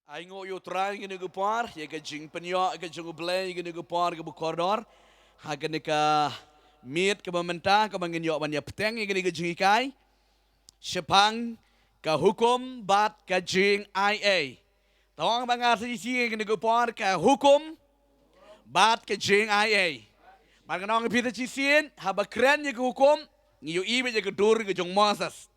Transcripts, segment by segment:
Ai ngo yo trai gini gupar, ya ke jing penyo ke jung blay gini gupar ke bukordor. Ha gini ka mit ke pemerintah ke bangin yo banyak peteng gini ke jing ikai. Sepang ke hukum bat ke jing IA. Tawang bangar sisi gini gupar ke hukum bat ke jing IA. Maka nong pita cisin haba keren ye ke hukum ngiyo ibe ye ke dur ke jung Moses.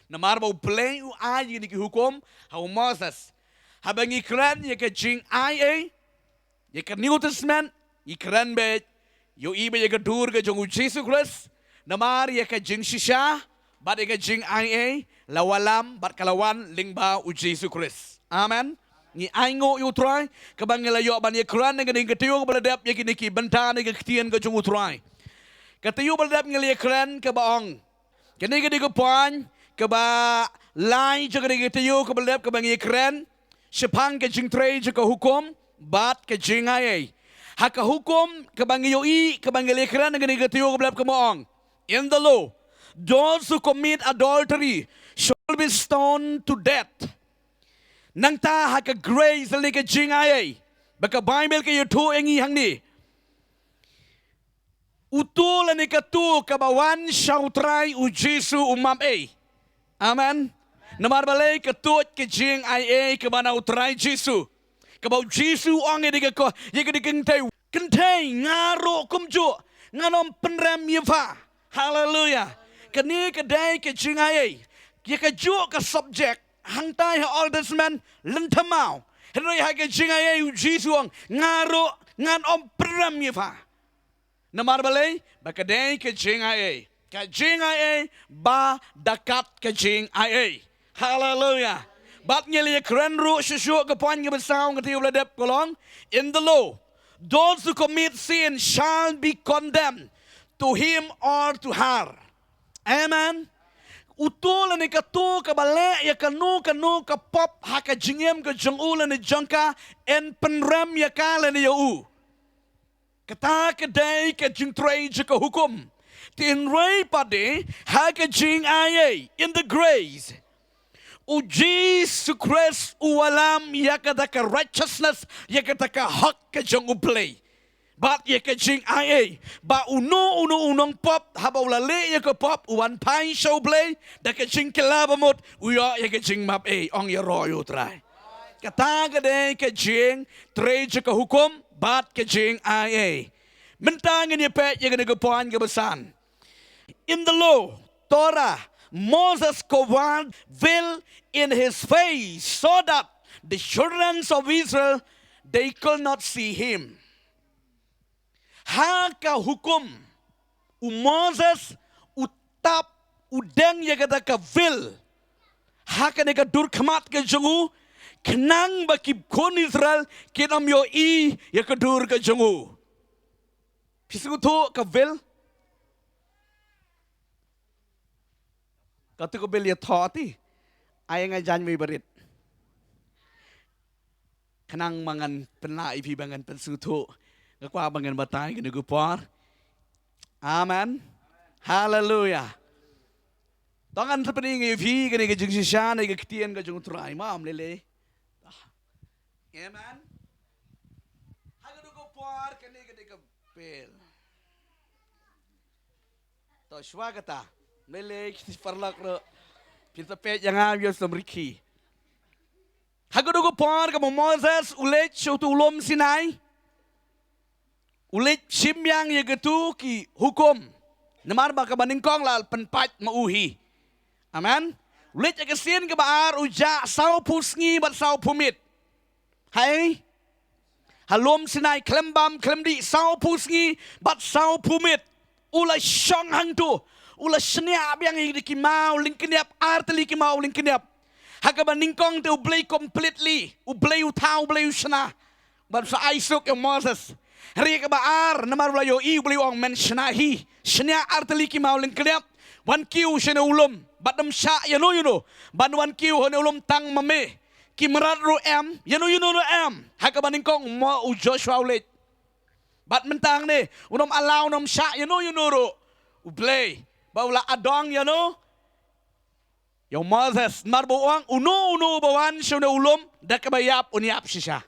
Namar bau play u ai gini ke hukum hau Moses. Habang ikran ye ke jing IA, ye ke New Testament, ikran be yo ibe ye ke dur ke jong Jesus Christ, namar ye ke jing shisha, bat ye ke jing IA, lawalam bat kalawan lingba u Jesus Christ. Amen. Ni aingo yu try, ke bangela yo ban ye kran ke ding ke tiu ke beladap ye kini ki benta ne ke ketien ke jong utrai. Ke tiu beladap ngel ye kran ke baong. Kini ke ding ke puan, ke ba lai je ke ding ke tiu ke beladap ke bang ye kran. Sepang ke jing trei je ke hukum, bat ke jing ai. Haka hukum ke bangi yoi, ke bangi lekran ke negatiyo ke belap ke moong. In the law, those who commit adultery shall be stoned to death. Nang ta haka grace le ke jing ai. Baka Bible ke yutu engi hang ni. Utul ni katu kabawan syautrai u Jesu umam ai. Amen. Namar balai ketut ke jing IA ke mana utrai Jesu. Ke bau Jesu ong ye ke ko ye ke kentai ngaro kumju nganom penram yefa. Hallelujah. Kini kedai ke jing IA. Ye ke ju ke subject hang tai Old Testament lentamau. Henry ha ke jing IA Jesu ong ngaro ngan om penram yefa. Namar balai bakadai ke jing IA. Ke jing IA ba dakat ke jing IA. Hallelujah. Bat ngeli keren ru syusuk ke puan ke besau ke tiu ladap kolong. In the law, those who commit sin shall be condemned to him or to her. Amen. Utul ni katu ke balik ya kanu ke pop haka jingem ke jengul ni jangka en penrem ya kala ni yau. Kata kedai ke jing trei je ke hukum. Tin rei pade haka jing ayai in the grace. U Jesus Christ ualam yakataka righteousness yakataka hak ke jong uplay. Bat yaka jing IA. Ba unong pop haba ulale yaka pop uan pai show play. Daka jing kelabamot uya yaka jing map ong ya royo try. Kata kade ke jing trade jaka hukum bat ke jing IA. Mentangin ye pet yaka nagapuan ke besan. In the law, Torah, Moses command will in his face so that the children of Israel they could not see him. Haka hukum u Moses utap udeng ya kata ka vil haka ne ka dur khamat ke jungu kenang baki kon Israel kinam yo I ya ka dur ke jungu. Pisu tu ka vil kata ko beli thoti ay nga jan may barit kanang mangan penai pi bangan pensuto ngakwa bangan batay ginugupar. Amen. Hallelujah. Tangan sepening ipi gini gejung sisyan ay gaktian gejung try mam lele. Amen. Hagadugupar kani gini kapel. To swagata lele parlak ro kita pet yang ambil semriki. Hagadugupar kamu Moses ulet suatu ulum Sinai. Ulit simyang ye getu ki hukum. Namar ba kabaningkong lal penpat mauhi. Amen. Ulit ye kesin ke baar uja sau pusngi bat sau pumit. Hai. Halum Sinai klembam klemdi sau pusngi bat sau pumit. Ulai syong hang tu. Ulai senyap yang iki mau lingkeniap arteli ki mau lingkeniap. Hakabaningkong tu ublay completely. Ublay utau ublay usna. Bat sa Isaac yang Moses. Hari ke baar namar belayo I beli orang menshnahi shnya arteli ki maulin keniap wan kiu shene ulum badam sha yano ban wan kiu hone ulum tang mame ki merat ru em yano no em haka baning kong mo u Joshua ulet bat mentang ne unom alau nom sha yano ro u play baula adong yano Yung Moses, marbuang, uno bawan siya na ulom, da kabayap, uniap siya.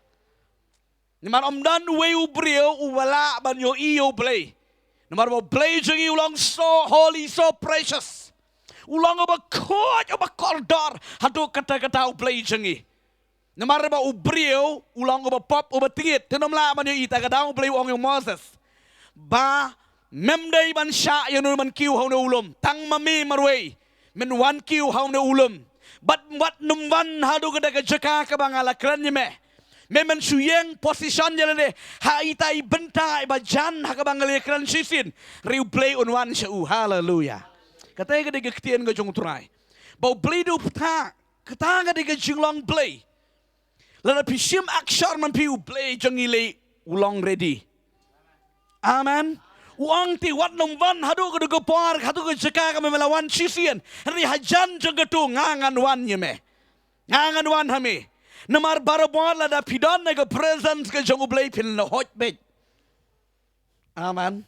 Naman omdan way ubriyo, uwala ban yo iyo play. Naman mo play jeng ulang so holy, so precious. Ulang ba kot, ba koridor, hado kata-kata play jengi. Naman ba ubriyo, ulang ba pop, ba tingit. Tinamla man yo ita kadang play uang yung Moses. Ba memday ban siya yun man kiw haw na ulom. Tang mami marway. Men wan kiw haw na ulom. But what numban hado kada kajaka ka bangala kran ni me. Memang suyeng posisyon niya na haitay benta ibajan hakabangali kran sisin. Riu play on one siya hallelujah. Katay ka diga ktiyan ka jong turay. Bau play do pta. Katay ka diga jinglong play. Lala pisim aksyar man piu play jong ilay ulong ready. Amen. Uang ti wat nung van hadu ka dugo par hadu ka jaka ka memelawan sisin. Ri hajan jong ka tu ngangan wan yeme. Ngangan wan hami. Namar barabuan lada pidan na presence ka jong ublay pin na hotbed. Amen.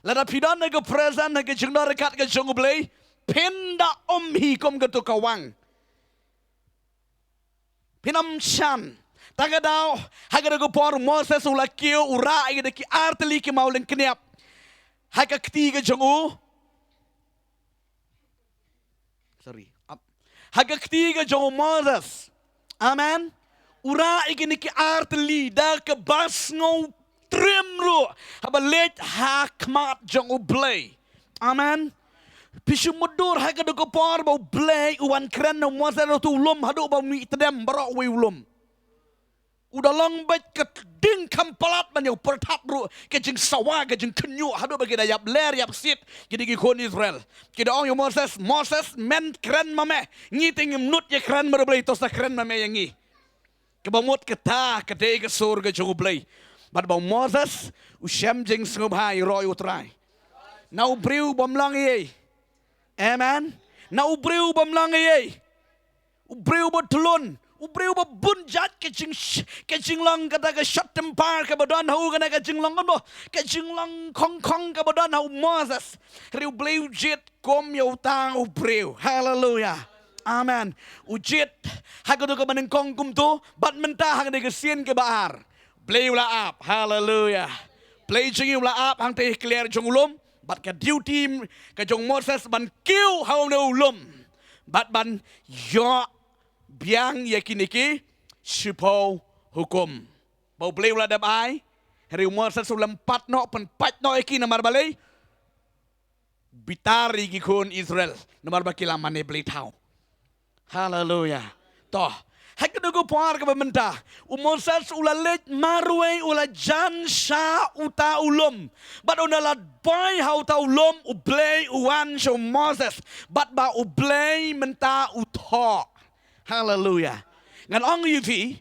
Lada pidan na presence na jong narakat ka jong ublay pinda hikom ka to kawang. Pinamsyan. Taga daw haga na por Moses ulakyo ura ay ki arteli ki mauling kniap. Haga kti ka jong u. Sorry. Haga kti ka jong Moses. Amen. Ura ikiniki arteli da kabas ngo trimro habalet hakmat jong ublay. Amen. Pisumudur hagado ko par ba ublay uwan kran no Moses tu ulum hadu ba mi tedem barok we ulum. Udah long bet ke ding kampalat man yo pertap ru ke jing sawa ke jing kenyu hadu ba kita yap ler yap sit jadi ki kon Israel. Kita ong yo Moses men kran mame ngiting nut ye kran merblay tos kran mame yang ngi. Kebamut keta kedai ke surga jong ublay. Bad ba Moses usyam jing sngubhai roy utrai. Na ubriu bamlang ye. Amen. Na ubriu bamlang ye. Ubriu botulun. Ubriu ba bunjat ke jing lang kata ke shot tempar ke badan hau kana ke jing lang bo ke jing lang kong ke badan hau Moses. Riu bleu jet kom yo tang ubriu. Hallelujah. Amen. Ujit hagado ka maneng kong kumto bat menta hang de ke sien ke baar. Bleu la ap. Hallelujah. Play jing la ap hang te clear jong ulum bat ka duty ka jong Moses ban kiu hau no ulum. Bat ban yo biang yakiniki sipo hukum. Bau bleu la dab ai. Hari Moses ulam pat no pen pat no iki namar balei. Bitari gikun Israel namar bakila mane blei tau. Hallelujah. Toh, hagado ko par ka bamenta. Moses ulalet marwe ula jan sha uta ulum. But unalat boy how ta ulum ublei uwan so Moses. But ba ublei menta utho. Hallelujah. Ngan ong yufi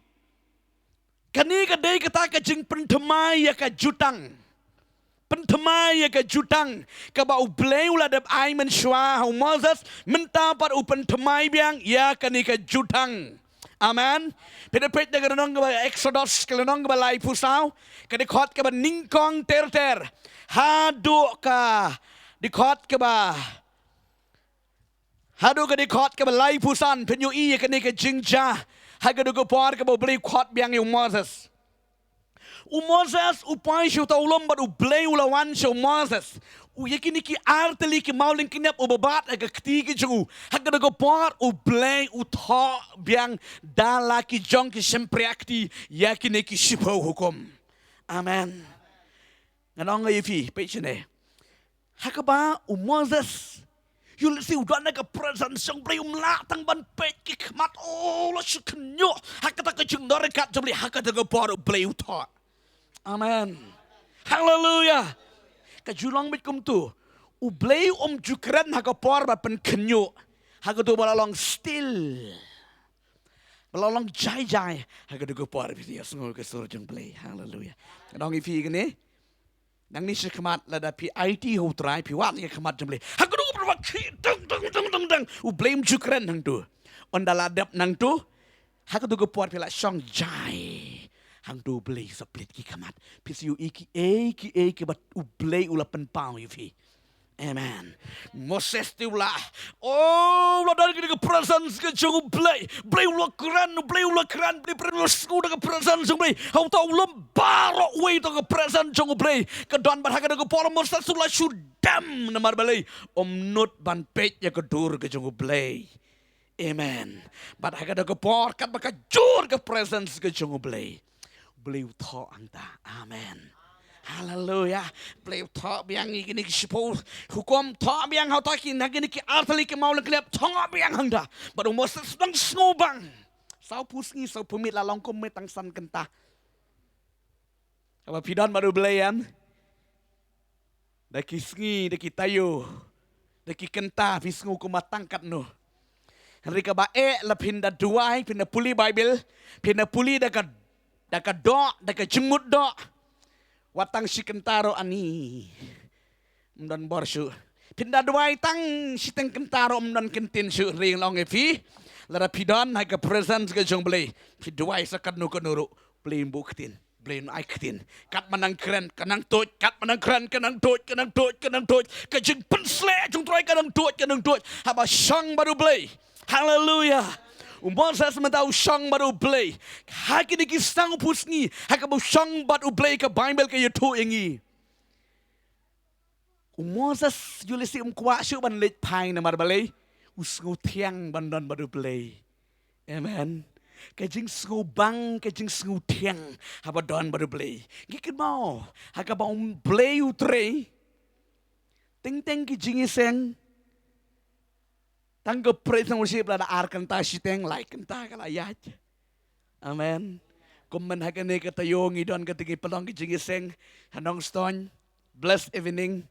kani ka dei kata ka jing pentemai ya ka jutang. Pentemai ya ka jutang ka ba ublei ula dab ai men shwa how Moses menta pat upen temai biang ya kani ka jutang. Amen. Pinapit na ganun ka Exodus kalanong ka lai pusaw ka dikot ka ba ningkong ter hado ka dikot ka ba hado ka dikot ka ba lai pusan penyo iya kani ka jingja hagado ka par ka ba ublei kot biang yung Moses. Moses upay siya taulom bat ublay ulawan siya Moses. Uyakini ki arteli ki mauling kinap ubabat agakti ki jungu. Hagadago par ublay utho biang dala ki jong ki sempreakti yakini ki sipo hukum. Amen. Nganong ngayifi pechene. Hakaba Moses yul si udan naga presence yang play umlatang ban pech ki kmat la sikenyo. Hakata ka jung norekat jabli hakata ka par ublay utho. Amen. Hallelujah. Kajulang mit kum tu. Ublay jukran hagapor ba pen kenyo. Hagado balalong still. Balalong jai. Hagado gapor video sungol ke surjung play. Hallelujah. Kadang ifi gini. Nang ni sekamat lada pi IT ho try pi wat ya kemat jemble. Hagado berwak dang. Ublay jukran nang tu. Ondaladap nang tu. Hagado gapor pi la song jai. Hang do blay split ki kamat. Pis you iki bat ublay ula pen pau yufi. Amen. Moses tu lah. Oh, la dan ke presence ke jong play. Play ulah keran, play sku ke presence jong play. Hau tahu lembar way to ke presence jong play. Ke don bar haga ke pola Moses tu lah sudam namar balai. Not ban pet ya ke dur ke jong play. Amen. Bar haga ke por kat baka jur ke presence ke jong play. Beliau tho anta. Amen. Hallelujah. Beliau tak biang ini kisipul. Hukum tak biang hau tak ini ki artali ki maulang kelip tak biang hangda. Baru Moses sedang snobang. Sau pusngi sau pemit lalong kum metang san kentah. Apa pidan baru belayan. Daki sngi, daki tayo, daki kentah pisngu kumatangkat no. Rika bae la pinda duai, pinda puli Bible, pinda puli daka do, daka jemut do. Watang si kentaro ani mdan borsu pindah duai tang si teng kentaro mdan kentin su ring long efi lara pidon ha ka present ke jong blei pi duai sakat nu konuru blei buktin blei ai ktin kat manang kren kanang tot kat manang kren kanang tot ka jing pensle jong troi kanang tot haba shang baru blei hallelujah. Moses mentau sang baru play. Haki diki sang pusngi. Haka bau sang baru play ke Bible ke YouTube ingi. Moses julisi kuat syuk ban lej pai namar balai. Usngu tiang bandan baru play. Amen. Kajing sngu bang, kajing sngu tiang. Haba don baru play. Gikit mau. Haka bau play utre. Ting kijing iseng. Tangga praise and worship la ar kanta siteng like kanta kala yaj. Amen. Kumman hakane katayo ngidon katigi palong kijingiseng hanong stone. Blessed evening.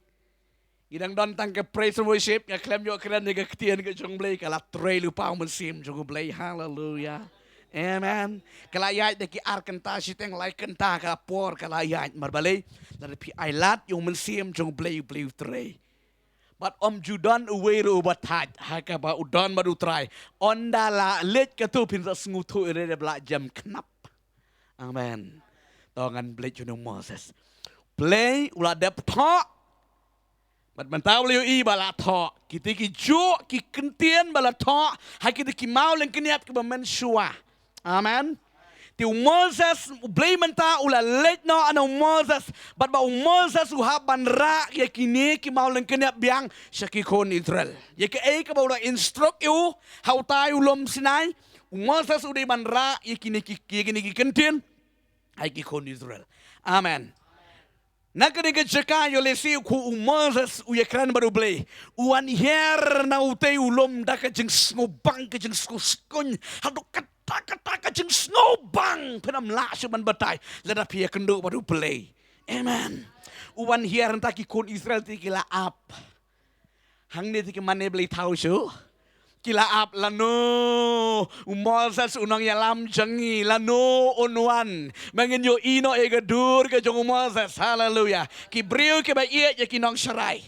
Gidang don tangga praise and worship ya klem yo kran ni kaktian ke jong blay kala tray lupa mensim jong blay hallelujah. Amen. Kala yaj deki ar kanta siteng like kanta kala por kala yaj marbalay. La pi ailat yung mensim jong blay tray. But Judan uwe ru batat haka ba udan baru try ondala let katu pinsa sengutu ire bla jam knap. Amen. Tongan play junung Moses. Play ula dep tho. But mentau liu I bala tho. Kita ki ju ki kentien bala tho. Haki ki mau leng keniap ki bamen shua. Amen. Tiu Moses play menta ula let no ano Moses. But ba Moses uhaban ra ya kini ki mau leng keniap biang syaki kon Israel. Ya ke ka ba ula instruct you how tayo lom Sinai. Moses udah ban ra ya kini ki kentien. Hai ki kon Israel. Amen. Nakaniga jaka yo lesi ku Moses u yakran baru play. Uan her na utay ulom da ka jing snobang ka jing skun. Hado kata jing snobang penam la suman batai. Lada pia kendo baru play. Amen. Uan her entah ki kon Israel tikila up. Hang ni tik mane play tahu su. Kila ap lano Moses unang yalam jangi lano onuan mangin yo ino egadur ke jong Moses hallelujah ki briu ke ba iya ya kinong sharai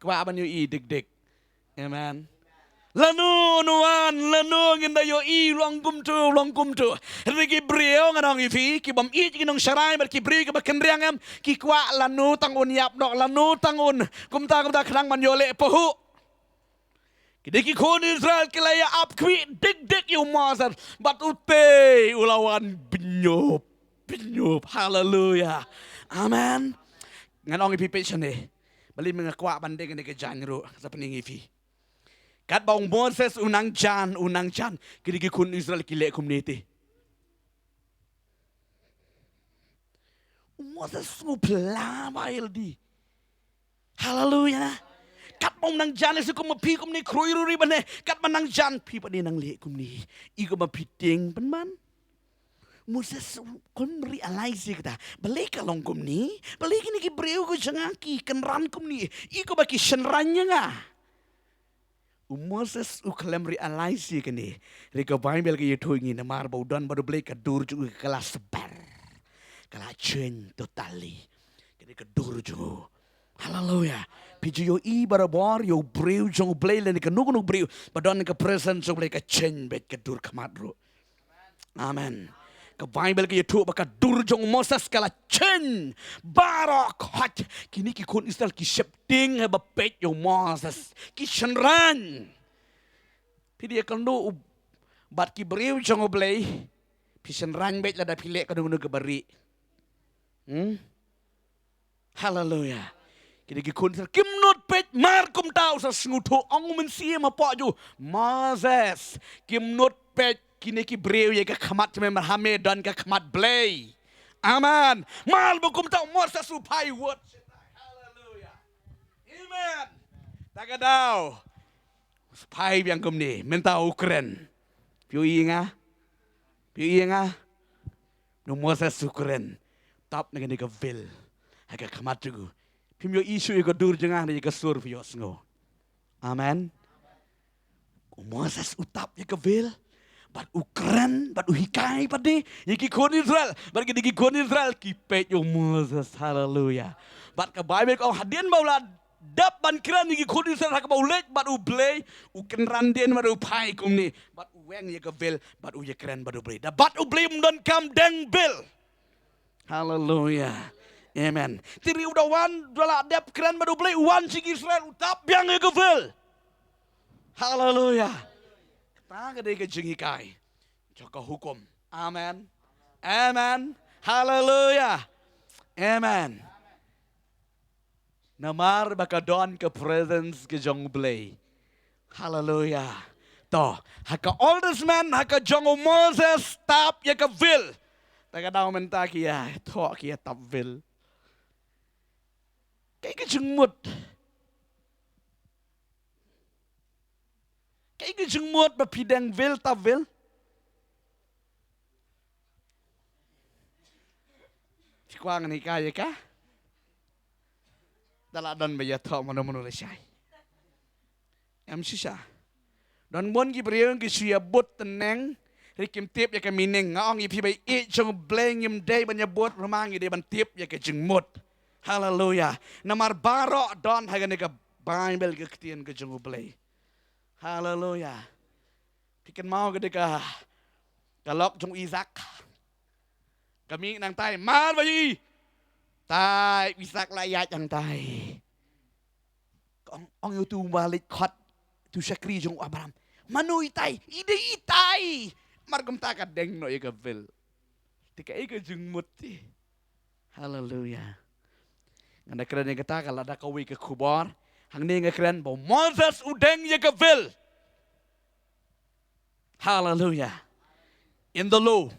kwa aban yo I dik amen lano onuan lano nginda yo I long kum tu rigi briu nganong ifi ki bam I kinong sharai bar ki briu ke ba kenriangam ki kwa lano tangun yap nok lano tangun kumta khnang man yo le pohu Kidiki kon Israel kilaya up kwi dik you Moses but ute ulawan binyop hallelujah amen nganong ipipation eh bali mga kwa bandeng ni ke janro sa paningifi kat baong Moses unang jan kidiki kon Israel kile community Moses ngupla bail di hallelujah kat mong nang jan isi ko mapi kum ni kroiruri bane kat manang jan pi pa ni nang le kum ni iko mapiting panman Moses kon realize kita balei ka long kum ni balei kini ki breu ko jangaki kenran kum ni iko ba ki shenranya nga Moses uklem realize kini rika Bible ke yetu ngi na mar baudan baru balei ka dur ju kala sebar kala chen totally kini ka dur ju hallelujah Piju yo I barabor yo breu jong blay len ka nugu breu badon ka present jong blay ka chen bet ka dur kamadro amen Ke Bible ke Yaitu baka durjong Moses kala chen barak hot. Kini ki kon Israel ki shepting haba pet yung Moses. Ki shenran. Pidi akan do bat ki beriu jong oblay. Pi shenran bet la da pilek ka nung bari. Hallelujah. Kini ki kon Israel kim not pet mar kum tau sa nguto ong men sia ma po ju Moses. Kim not pet kini ki breu ye ka khamat me marhame dan ka khamat blay. Amen. Mal bukum tau Moses upai word. Hallelujah. Amen. Tagadau. Upai yang kum ni mentau keren. Piu inga. No Moses ukren. Tap na kini ka vil. Haka khamat ju. Pimyo isu ye ka dur jengah ni ka sur piyo sngo. Amen. Moses utap ye ka vil. Bat ukren, bat uhikai padi, yaki kon Israel, bat ki kon Israel ki pet yung Moses, hallelujah. Bat ka Bible kau hadian baula dap ban kran yaki kon Israel hak baulet, bat u blay, u kenran den bat u pai kum ni, bat u weng yaka vel, bat u yakren bat u blay. Da bat u blay mdon kam deng bil. Hallelujah. Amen. Tiri udah wan dala dap kran bat u blay wan sik Israel utap yang yaka vel. Hallelujah. Taga ke jengikai. Jaka hukum. Amen. Amen. Hallelujah. Amen. Namar baka don ke presence ke jong blay. Hallelujah. To, haka oldest man haka jong Moses tap ya ke vil. Taga daw menta kia to kia tap vil. Kay ke jengmut. Kaya jengmut bapidang vil ta vil. Sikuang ni kaya ka? Daladan ba iathoh mano lesay. Sisa. Don bon ki beriang ki suya bot teneng. Rikim tip ya ke mining. Ngaong ipi bay jong bleng yim day banya bot rumang ide ban tip ya ke jengmut. Hallelujah. Namar baro don hagan ka Bible ke ketian ke jong blay. Hallelujah. Pikan mau ketika kalok jong Isaac. Kami nang tay mal bayi. Tay Isaac layat yang tay. Ong yu tu balik khot tu sakri jong Abraham. Manui tay, ide tay. Margum takat deng no ika vel. Tika ika jong muti. Hallelujah. Nganda keren yang kata kalau ada kawi ke kubor. Hang ni ngakren bo Moses udeng ye kavil. Hallelujah. In the law.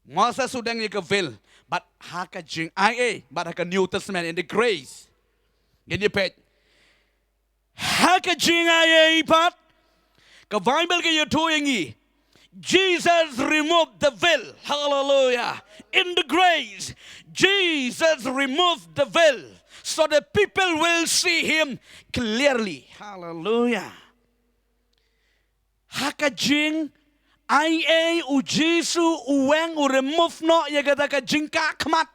Moses udeng ye kavil. But haka jing IA. But haka New Testament in the grace. In the page. Haka jing IA but. Ka Bible ke Yaitu yangi. Jesus removed the veil. Hallelujah. In the grace. Jesus removed the veil. So the people will see him clearly. Hallelujah. Hakajing IA u Jesu uweng u remove no ya kata ka jingka kmat.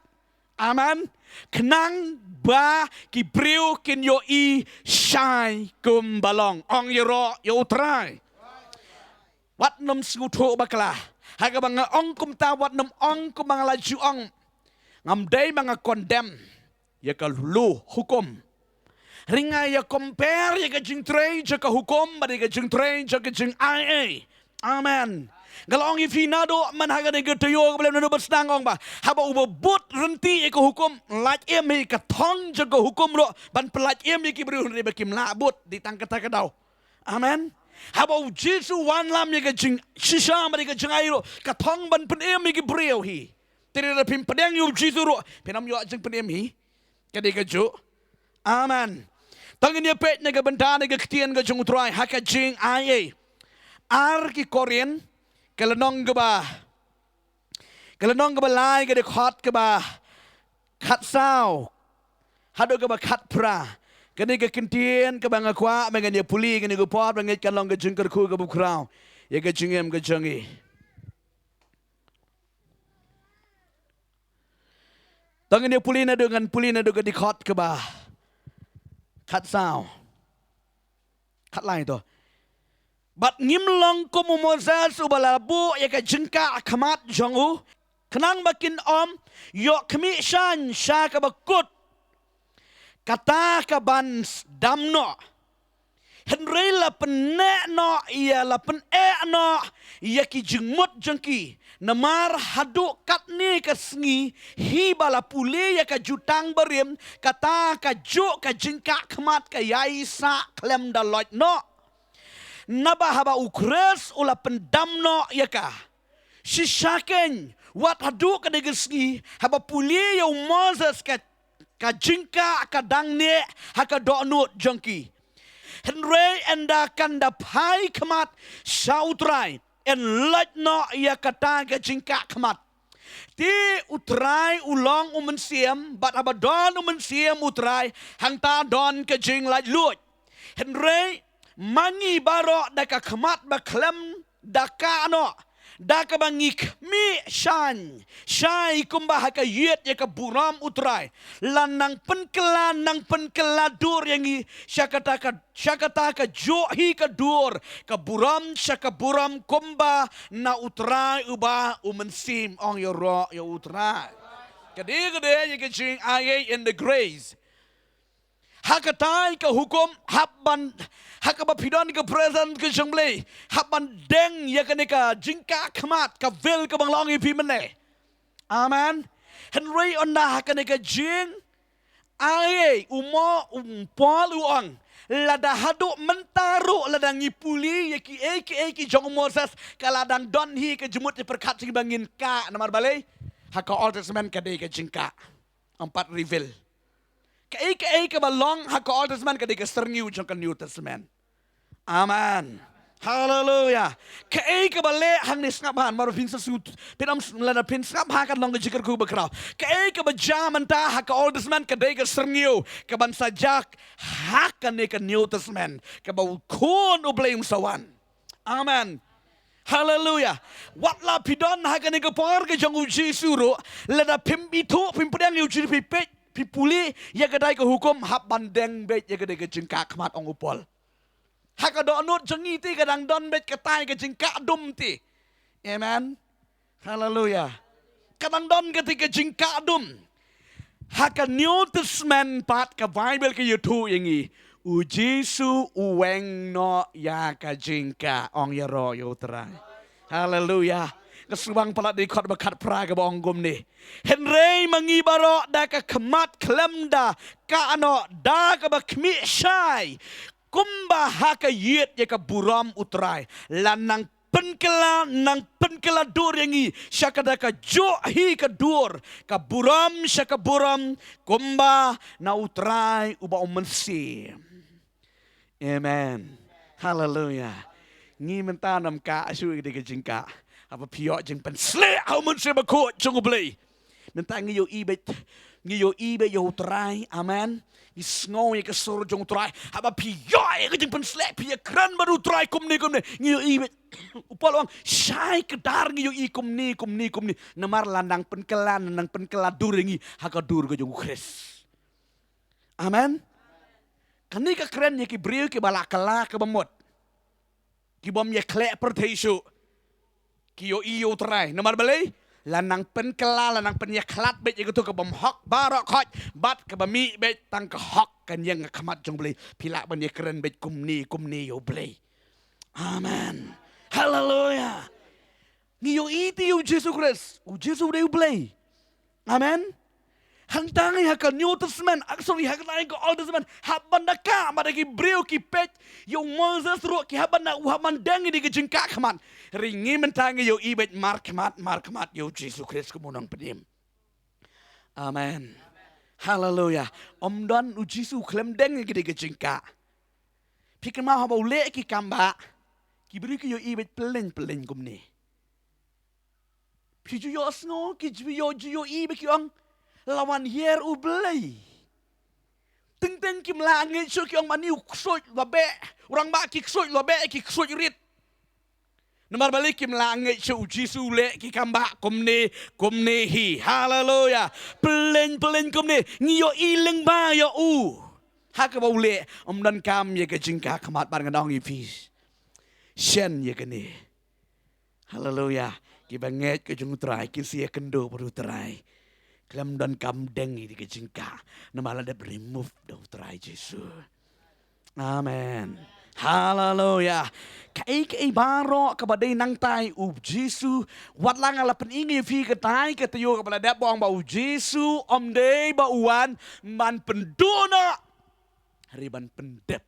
Amen. Kenang ba ki briu kin yo I shai kum balong ong yero yo try. Wat nom skuto bakla. Haga banga ong kum ta wat nom ong kum banga laju ong. Ngam day banga condemn. Ya ka lu hukum. Ringa ya compare ya ka jing tray ja ka hukum ba ka jing tray ja ka jing IA. Amen. Galong ifinado man haga de getayo ka belum no bestangong ba. Haba ubot renti ya ka hukum laj em ka thong ja ka hukum ro ban pelaj em ki bru de ba kim labut di tangkata ka daw. Amen. Haba Jesu wan lam ya ka jing shisha ba ka jing airo ka thong ban pen em ki breu hi. Tiri da pim pedang yu Jesu ro penam yo jing pen em hi. Kadi keju. Amen. Tangin dia pet nega benda nega ketian ke jung utrai haka jing IA. Ar ki Korean kelenong ke ba. Kelenong ke ba lai ke de khot ke ba. Khat sao. Hado ke ba khat pra. Kani ke kentian ke ba ngakwa mengan dia puli kani ke pot mengat kalong ke jung ke ku ke bu krau. Ya ke jingem ke jungi. Tangin dia puli na dengan puli na ke di khot ke ba. Khat sao. Khat lai to. Bat ngimlong ko mo Moses ubalabu ya ka jengka kamat jongu. Kenang makin yok kemi shan sya ka bakut. Kata ka ban damno. Henry la penek no ia la penek no ia ki jengmut jengki. Namar haduk kat ni ka sengi hiba la puli ya ka jutang berim kata ka juk ka jengka kamat ka yai sa klem da lot no. Naba haba ukres ula pendamno yaka. Shishaken wat haduk ka degesgi haba puli ya Moses ka jingka ka dangne haka do'nut jengki. Henry enda kanda pai kamat sautrai en letno ya kata ka jingka kamat. Ti utrai ulong umensiam bat haba don umensiam utrai hangta don ka jing laj lut. Henry mangi barok daka kemat baklem daka ano daka bangi kmi shan syai kumbah haka yet ya ka buram utrai lanang penkela dur yangi syakata ka johi ka dur ka buram syaka buram kumba na utrai ubah umensim ong yoro ya utrai kade ya kecing ayat in the grace. Hakatai ke hukum habban hakaba pidon ke present ke jemble habban deng ya ke ka jingka khamat ka vel ke bang longi pi mene. Amen. Henry onna hakane ka jing ai umo umpol uang lada haduk mentaru lada ngipuli ya ki jong Moses kaladang don hi ke jemut perkat sing bangin ka namar balai haka Old Testament ka de ka jingka empat reveal. Kai balong haka Old Testament kadai keserniu jangka New Testament. Amen. Hallelujah. Kai bale hang ni skaphan maru pin sesut pinam lana pin skap hakan long jikar ku bakrau. Kai bajaman ta haka Old Testament kadai keserniu ke ban sajak hakan ni ke New Testament ke bau kun ubleim sawan. Amen. Hallelujah. Watla pidon hakan ni ke por ke jang uji suru lada pimbitu pimpudang uji pipet pipuli ya kedai ke hukum hab bandeng bet ya kedai ke jengka khamat ong upol. Hak do anut jengi ti kadang don bet ketai ke jengka dum ti. Amen. Hallelujah. Kadang don ketika jengka dum. Hak New Testament part ke Bible ke iathoh yangi. U Jesu uweng no ya ka jengka ong yaro yo terai. Hallelujah. Kesuang pala di kot bakat praga bong gum ni. Henry mangibaro da ka kemat klemda ka ano da ka bakmi syai. Kumba haka yet ya ka buram utrai. Lanang penkela dur yangi syakada ka johi ka dur ka buram syaka buram kumba na utrai uba umensi. Amen. Hallelujah. Ngi mentanam ka asu di ka jingka. Apa piok jeng pen slek au mun se bakut jung blei. Mentang ngiyo ibet yo utrai. Amen. Isngau ye ke sur jung utrai. Apa piok ke jeng pen slek pia kran baru utrai kum ni. Ngiyo ibet upal wang syai kedar ngiyo i kum ni. Namar landang penkelan nang penkela dur ngi haka dur ke jung Kris. Amen. Kani ka kren ye ki briu ki balakala ke bemot. Ki bom ye klek pertaisu. Kiyo iyo terai. Nomor balai lanang penkela lanang penyeklat bet itu ke bom hok barok hok bat ke bami bet tang ke hok kan yang kamat jong balai pilak ban ye keren bet kumni yo balai. Amen. Hallelujah. Ngiyo iti yo Jesu Kris. U Jesu balai. Amen. Hang tangi haka New Testament, sorry haka tangi ke Old Testament, haban daka madaki breu ki pet, yo Moses ro ki haban na uhaman dengi di kejengka kaman. Ringi mentangi yo ibet markamat yo Jesu Kris kemunang pedim. Amen. Hallelujah. Om don u Jesu klem dengi di kejengka. Pikir mau haba ule ki kamba, ki breu ki yo ibet peleng kumni. Piju yo asno ki yo ibet ki ong lawan hier u belai. Teng kim langit so ki ong mani kusoj labe. Orang ba ki kusoj labe ki kusoj rit. Namar balik kim langit so Jesu le ki kamba kumne hi. Hallelujah. Peleng kumne ngiyo ileng ba yo u. Haka ba ule om dan kam ye ke jingka kamat bar ngadong ipis. Shen ya kini. Haleluya. Kibanget ke jung trai kisia kendo baru trai. Kelam dan kamdeng ini ke jengka. Namala ada remove do trai Yesus. Amen. Haleluya. Kai baro kepada nang tai u Yesus. Wat lang ala peningi fi ke tai ke tayo kepada dak bong ba u Yesus om dei ba uan man penduna riban pendep.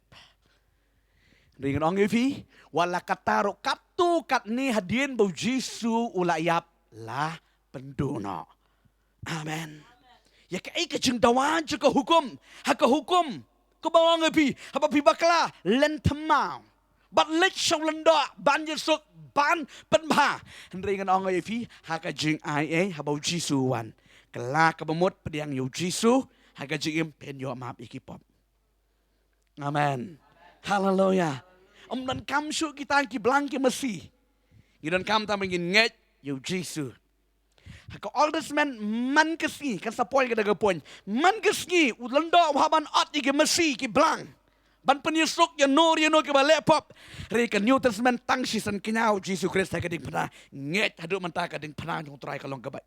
Ringan ong fi wala kataro katu kat ni hadien ba u Yesus ulayap lah penduna. Amen. Ya kai ke jeng dawan ke hukum. Hak hukum. Kebawang api, apa pi bakla lentemau. Bat lech shong lenda ban yesuk ban penha. Ringan ong api haka jing ai habau Jisu wan. Kela kebemut pediang yu Jisu haka jing pen yo map ikipop. Amen. Haleluya. Dan kam su kita ki blang ki mesi. Ngidan kam ta mengin nget yu Jisu. Haka oldest man man kesni kan sapoi kada gapon man kesni ulanda haban at ki mesi ki blang ban penyusuk ya nur ke balai pop re kan New Testament tang sisan kinyau Jesus Christ ka ding pernah nget hadu menta ka ding pernah jung try kalong ka ba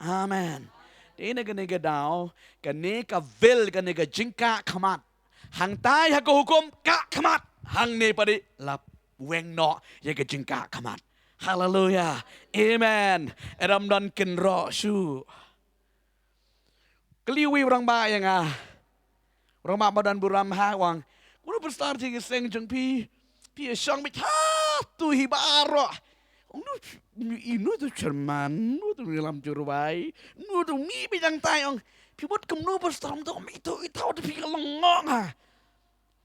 amen dina ka nega daw ka nega vil ka nega jingka kamat hang tai ha ko hukum ka kamat hang ne padi lap weng no ya ka jingka kamat. Hallelujah. Amen. Eram dan kenro su. Keliwi orang ba yang orang ba badan buram ha wang. Kuno besar je seng jeng pi syang mit ha tu hibaro. Nu inu tu cerman, nu tu dalam jurbai, nu tu mi bidang tayong. Pi buat kemnu besar tu itu tu pi kelongong ha.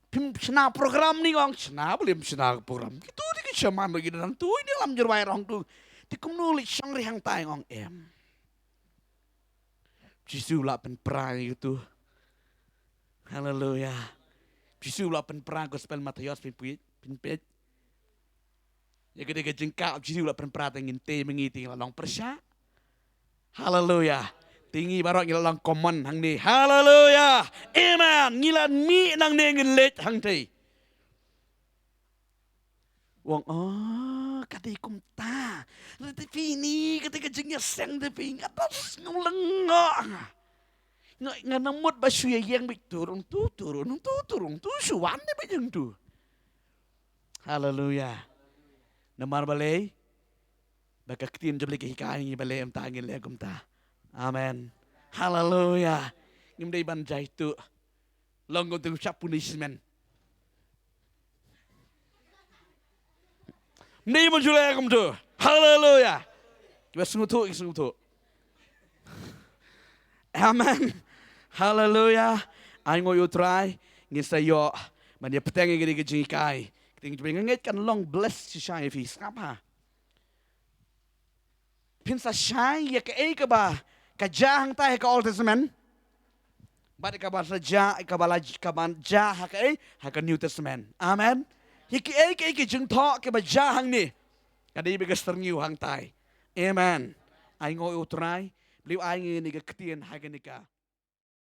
Pim sena program ni orang sena boleh sena program. Itu di kecaman lagi dalam tu ini dalam jurwai orang tu. Di kumnuli sang rihang tai orang Jisu lah penperang itu. Haleluya. Jisu lah penperang gospel Matius pinpit. Ya gede jengkak Jisu lah penperang ingin te mengiti lang persya. Haleluya. Tinggi barok ngilang common hang ni. Haleluya. Amen. Ngilan mi nang ni ngilet hang ti. Wong kati kum ta. Tapi ni ketika jengnya seng tapi ngatas ngulengok. Nganamut basu yang turun tu suan ni bejeng tu. Haleluya. Namar balai. Baka ketin jebli ke hikai balai am ta ngil kum ta. Amen. Haleluya. Ngimdai banjai tu. Longo tu ucap punishment. Ni menjulai kum tu. Haleluya. Kita sungguh tu. Amen. Haleluya. Ay ngoy utray. Ngisayo. Manya petengi gini kejikai. Kita ngit kan long bless si syai fi. Skapa. Pinsa syai ya ke ba. Kajahang tayo ka Old Testament. Ba't ka ba sa jah ka New Testament. Amen. Hiki jeng to ka ba jahang ni. Kada ibigas terniu hang tayo. Amen. Ay ngoy utray. Beliau ay ngini ka ketien haganika.